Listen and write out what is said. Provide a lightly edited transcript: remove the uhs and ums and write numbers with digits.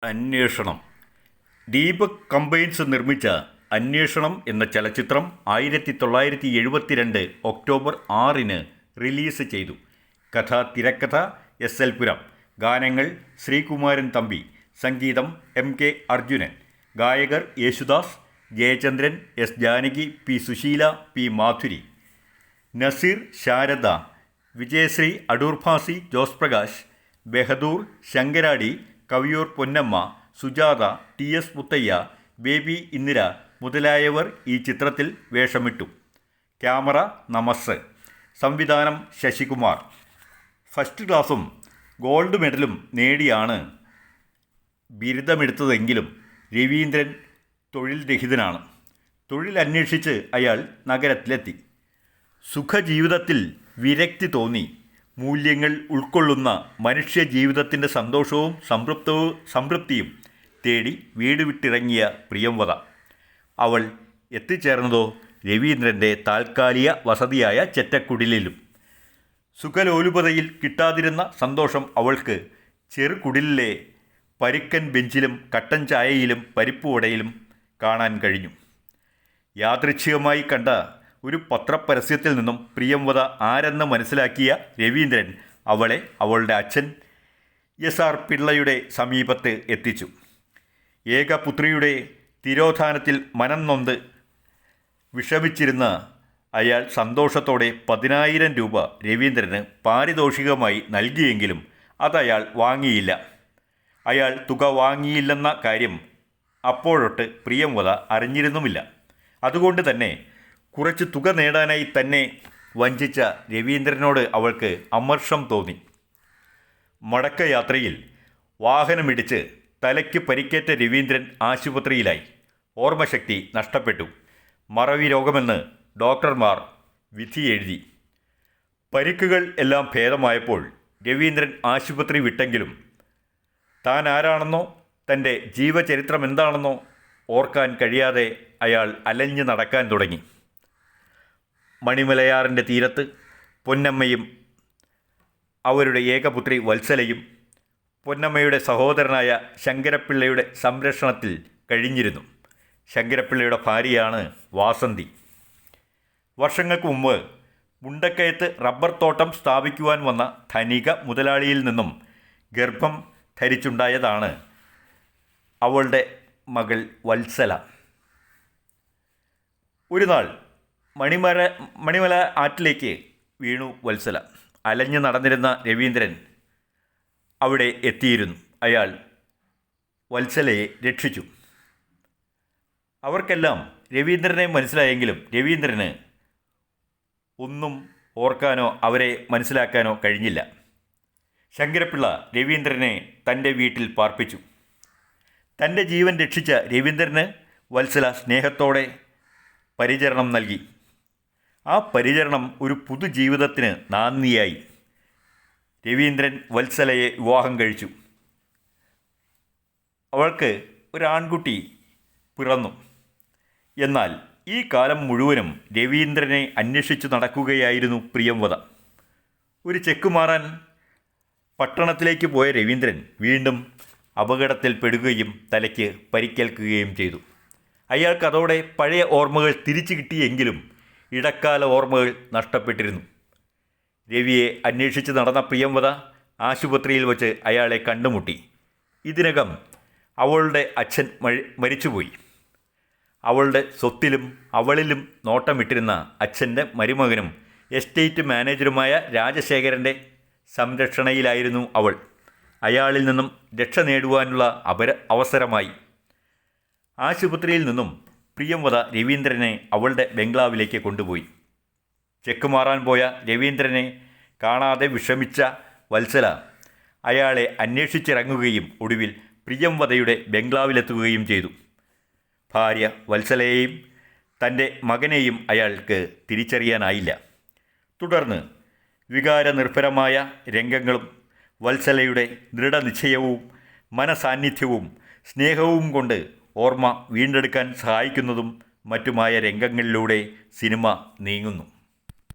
അന്വേഷണം. ദീപക് കമ്പൈൻസ് നിർമ്മിച്ച അന്വേഷണം എന്ന ചലച്ചിത്രം 1972 ഒക്ടോബർ 6 റിലീസ് ചെയ്തു. കഥ, തിരക്കഥ എസ്.എൽ. പുരം, ഗാനങ്ങൾ ശ്രീകുമാരൻ തമ്പി, സംഗീതം എം.കെ. അർജുനൻ, ഗായകർ യേശുദാസ്, ജയചന്ദ്രൻ, എസ്. ജാനകി, പി. സുശീല, പി. മാധുരി, നസീർ, ശാരദ, വിജയശ്രീ, അടൂർ ഭാസി, ജോസ് പ്രകാശ്, ബെഹദൂർ, ശങ്കരാടി, കവിയൂർ പൊന്നമ്മ, സുജാത, ടി. എസ്. മുത്തയ്യ, ബേബി ഇന്ദിര മുതലായവർ ഈ ചിത്രത്തിൽ വേഷമിട്ടു. ക്യാമറ നമസ്. സംവിധാനം ശശികുമാർ. ഫസ്റ്റ് ക്ലാസും ഗോൾഡ് മെഡലും നേടിയാണ് ബിരുദമെടുത്തതെങ്കിലും രവീന്ദ്രൻ തൊഴിൽ രഹിതനാണ്. തൊഴിൽ അന്വേഷിച്ച് അയാൾ നഗരത്തിലെത്തി. സുഖജീവിതത്തിൽ വിരക്തി തോന്നി. മൂല്യങ്ങൾ ഉൾക്കൊള്ളുന്ന മനുഷ്യ ജീവിതത്തിൻ്റെ സന്തോഷവും സംതൃപ്തിയും തേടി വീട് വിട്ടിറങ്ങിയ പ്രിയംവദ. അവൾ എത്തിച്ചേർന്നതോ രവീന്ദ്രൻ്റെ താൽക്കാലിക വസതിയായ ചെറ്റക്കുടിലിലും. സുഖലോലുപതയിൽ കിട്ടാതിരുന്ന സന്തോഷം അവൾക്ക് ചെറുകുടിലിലെ പരുക്കൻ ബെഞ്ചിലും കട്ടൻ ചായയിലും പരിപ്പുവടയിലും കാണാൻ കഴിഞ്ഞു. യാദൃച്ഛികമായി കണ്ട ഒരു പത്രപരസ്യത്തിൽ നിന്നും പ്രിയംവദ ആരെന്ന് മനസ്സിലാക്കിയ രവീന്ദ്രൻ അവളെ അവളുടെ അച്ഛൻ എസ്.ആർ. പിള്ളയുടെ സമീപത്ത് എത്തിച്ചു. ഏകപുത്രിയുടെ തിരോധാനത്തിൽ മനം നൊന്ത് വിഷമിച്ചിരുന്ന അയാൾ സന്തോഷത്തോടെ 10,000 രൂപ രവീന്ദ്രന് പാരിതോഷികമായി നൽകിയെങ്കിലും അതയാൾ വാങ്ങിയില്ല. അയാൾ തുക വാങ്ങിയില്ലെന്ന കാര്യം അപ്പോഴൊട്ട് പ്രിയംവദ അറിഞ്ഞിരുന്നുമില്ല. അതുകൊണ്ട് തന്നെ കുറച്ച് തുക നേടാനായി തന്നെ വഞ്ചിച്ച രവീന്ദ്രനോട് അവൾക്ക് അമർഷം തോന്നി. മടക്കയാത്രയിൽ വാഹനമിടിച്ച് തലയ്ക്ക് പരിക്കേറ്റ രവീന്ദ്രൻ ആശുപത്രിയിലായി. ഓർമ്മശക്തി നഷ്ടപ്പെട്ടു. മറവി രോഗമെന്ന് ഡോക്ടർമാർ വിധി എഴുതി. പരിക്കുകൾ എല്ലാം ഭേദമായപ്പോൾ രവീന്ദ്രൻ ആശുപത്രി വിട്ടെങ്കിലും താൻ ആരാണെന്നോ തൻ്റെ ജീവചരിത്രം എന്താണെന്നോ ഓർക്കാൻ കഴിയാതെ അയാൾ അലഞ്ഞു നടക്കാൻ തുടങ്ങി. മണിമലയാറിൻ്റെ തീരത്ത് പൊന്നമ്മയും അവരുടെ ഏകപുത്രി വത്സലയും പൊന്നമ്മയുടെ സഹോദരനായ ശങ്കരപ്പിള്ളയുടെ സംരക്ഷണത്തിൽ കഴിഞ്ഞിരുന്നു. ശങ്കരപ്പിള്ളയുടെ ഭാര്യയാണ് വാസന്തി. വർഷങ്ങൾക്ക് മുമ്പ് മുണ്ടക്കയത്ത് റബ്ബർ തോട്ടം സ്ഥാപിക്കുവാൻ വന്ന ധനിക മുതലാളിയിൽ നിന്നും ഗർഭം ധരിച്ചുണ്ടായതാണ് അവളുടെ മകൾ വത്സല. ഒരു നാൾ മണിമല ആറ്റിലേക്ക് വീണു വത്സല. അലഞ്ഞു നടന്നിരുന്ന രവീന്ദ്രൻ അവിടെ എത്തിയിരുന്നു. അയാൾ വത്സലയെ രക്ഷിച്ചു. അവർക്കെല്ലാം രവീന്ദ്രനെ മനസ്സിലായെങ്കിലും രവീന്ദ്രന് ഒന്നും ഓർക്കാനോ അവരെ മനസ്സിലാക്കാനോ കഴിഞ്ഞില്ല. ശങ്കരപ്പിള്ള രവീന്ദ്രനെ തൻ്റെ വീട്ടിൽ പാർപ്പിച്ചു. തൻ്റെ ജീവൻ രക്ഷിച്ച രവീന്ദ്രന് വത്സല സ്നേഹത്തോടെ പരിചരണം നൽകി. ആ പരിചരണം ഒരു പുതുജീവിതത്തിന് നാന്ദിയായി. രവീന്ദ്രൻ വത്സലയെ വിവാഹം കഴിച്ചു. അവൾക്ക് ഒരു ആൺകുട്ടി പിറന്നു. എന്നാൽ ഈ കാലം മുഴുവനും രവീന്ദ്രനെ അന്വേഷിച്ചു നടക്കുകയായിരുന്നു പ്രിയംവദ. ഒരു ചെക്ക് മാറാൻ പട്ടണത്തിലേക്ക് പോയ രവീന്ദ്രൻ വീണ്ടും അപകടത്തിൽപ്പെടുകയും തലയ്ക്ക് പരിക്കേൽക്കുകയും ചെയ്തു. അയാൾക്കതോടെ പഴയ ഓർമ്മകൾ തിരിച്ചു കിട്ടിയെങ്കിലും ഇടക്കാല ഓർമ്മകൾ നഷ്ടപ്പെട്ടിരുന്നു. രവിയെ അന്വേഷിച്ച് നടന്ന പ്രിയംവദ ആശുപത്രിയിൽ വച്ച് അയാളെ കണ്ടുമുട്ടി. ഇതിനകം അവളുടെ അച്ഛൻ മരിച്ചുപോയി. അവളുടെ സ്വത്തിലും അവളിലും നോട്ടമിട്ടിരുന്ന അച്ഛൻ്റെ മരുമകനും എസ്റ്റേറ്റ് മാനേജറുമായ രാജശേഖരൻ്റെ സംരക്ഷണയിലായിരുന്നു അവൾ. അയാളിൽ നിന്നും രക്ഷ നേടുവാനുള്ള അവസരമായി. ആശുപത്രിയിൽ നിന്നും പ്രിയംവദ രവീന്ദ്രനെ അവളുടെ ബംഗ്ലാവിലേക്ക് കൊണ്ടുപോയി. ചെക്ക് മാറാൻ പോയ രവീന്ദ്രനെ കാണാതെ വിഷമിച്ച വത്സല അയാളെ അന്വേഷിച്ചിറങ്ങുകയും ഒടുവിൽ പ്രിയംവദയുടെ ബംഗ്ലാവിലെത്തുകയും ചെയ്തു. ഭാര്യ വത്സലയെയും തൻ്റെ മകനെയും അയാൾക്ക് തിരിച്ചറിയാനായില്ല. തുടർന്ന് വികാരനിർഭരമായ രംഗങ്ങളും വത്സലയുടെ ദൃഢനിശ്ചയവും മനസാന്നിധ്യവും സ്നേഹവും കൊണ്ട് ഓർമ്മ വീണ്ടെടുക്കാൻ സഹായിക്കുന്നതും മറ്റുമായ രംഗങ്ങളിലൂടെ സിനിമ നീങ്ങുന്നു.